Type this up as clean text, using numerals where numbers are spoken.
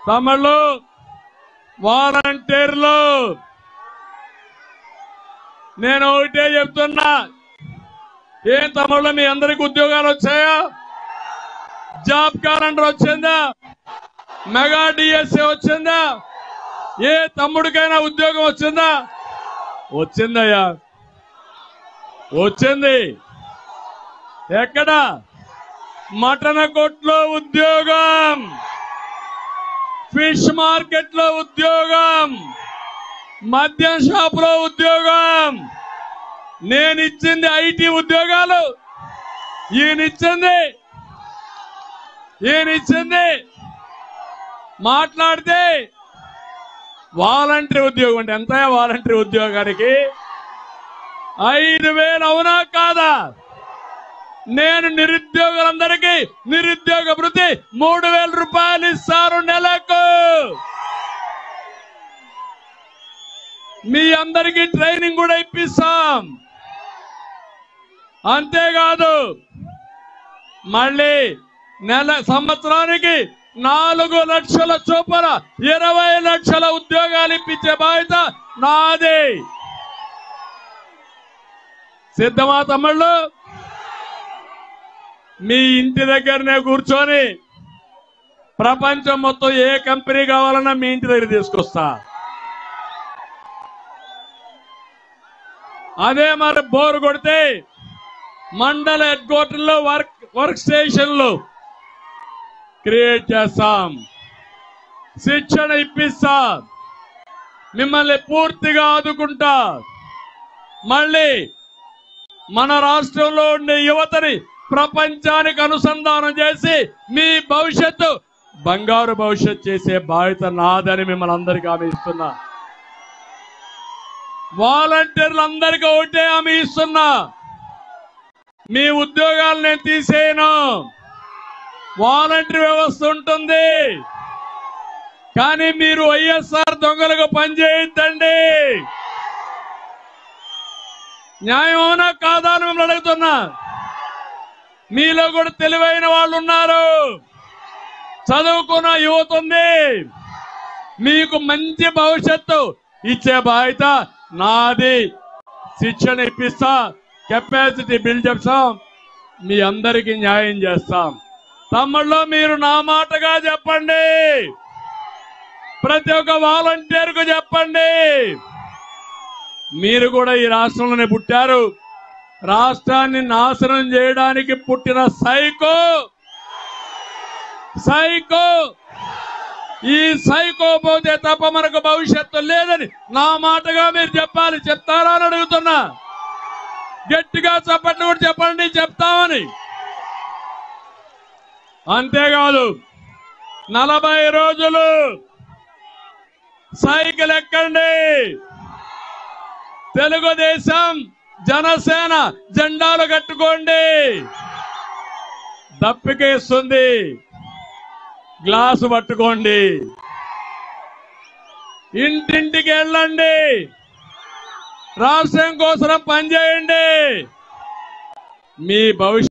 తమిళు వాలంటీర్లు నేను ఒకటే చెప్తున్నా, ఏం తమిళ మీ అందరికి ఉద్యోగాలు వచ్చాయా? జాబ్ క్యాలెండర్ వచ్చిందా? మెగా డిఎస్ఏ వచ్చిందా? ఏ తమ్ముడికైనా ఉద్యోగం వచ్చిందా? వచ్చిందయ్యా, వచ్చింది. ఎక్కడ? మటన్ కొట్లో ఉద్యోగం, ఫిష్ మార్కెట్ లో ఉద్యోగం, మద్యం షాప్ లో ఉద్యోగం. నేను ఇచ్చింది ఐటీ ఉద్యోగాలు, ఈయనిచ్చింది మాట్లాడితే వాలంటరీ ఉద్యోగం అంటే ఎంత? వాలంటరీ ఉద్యోగానికి 5,000 అవునా కాదా? నేను నిరుద్యోగులందరికీ నిరుద్యోగ భృతి 3,000 రూపాయలు ఇస్తారు నెలకు. మీ అందరికీ ట్రైనింగ్ కూడా ఇప్పిస్తాం. అంతేకాదు మళ్ళీ సంవత్సరానికి 4 లక్షల చొప్పున 20 లక్షల ఉద్యోగాలు ఇప్పించే బాధ్యత నాది. సిద్ధమా తమ్ముళ్ళు? మీ ఇంటి దగ్గరనే కూర్చొని ప్రపంచం మొత్తం ఏ కంపెనీ కావాలన్నా మీ ఇంటి దగ్గర తీసుకొస్తా. అదే మరి బోరు కొడితే మండల హెడ్ క్వార్టర్లో వర్క్ స్టేషన్లు క్రియేట్ చేస్తాం, శిక్షణ ఇప్పిస్తా, మిమ్మల్ని పూర్తిగా ఆదుకుంటా. మళ్ళీ మన రాష్ట్రంలో ఉండే యువతని ప్రపంచానికి అనుసంధానం చేసి మీ భవిష్యత్తు బంగారు భవిష్యత్తు చేసే బాధ్యత నాదని మిమ్మల్ని అందరికీ హామీ ఇస్తున్నా. వాలంటీర్లందరికీ ఒకటే హామీ ఇస్తున్నా, మీ ఉద్యోగాలు నేను తీసేయను. వాలంటీర్ వ్యవస్థ ఉంటుంది, కానీ మీరు వైఎస్ఆర్ దొంగలకు పనిచేయద్దండి. న్యాయం అవునా కాదా అని మిమ్మల్ని అడుగుతున్నా. మీలో కూడా తెలివైన వాళ్ళు ఉన్నారు, చదువుకున్న యువత ఉంది, మీకు మంచి భవిష్యత్తు ఇచ్చే బాధ్యత నాది. శిక్షణ ఇప్పిస్తా, కెపాసిటీ బిల్డ్ చేస్తాం, మీ అందరికీ న్యాయం చేస్తాం. తమ్ముళ్ళు మీరు నా మాటగా చెప్పండి, ప్రతి ఒక్క వాలంటీర్కు చెప్పండి. మీరు కూడా ఈ రాష్ట్రంలోనే పుట్టారు, రాష్ట్రాన్ని నాశనం చేయడానికి పుట్టిన సైకో ఈ సైకో పోతే తప్ప మనకు భవిష్యత్తు లేదని నా మాటగా మీరు చెప్పాలి. చెప్తారా అని అడుగుతున్నా. గట్టిగా చెప్పండి కూడా చెప్పండి, చెప్తామని. అంతేకాదు 40 రోజులు సైకిల్ ఎక్కండి, తెలుగుదేశం జనసేన జెండాలు కట్టుకోండి. దప్పికేస్తుంది, గ్లాసు పట్టుకోండి, ఇంటింటికి వెళ్ళండి, రాష్ట్రం కోసం పనిచేయండి. మీ భవిష్యత్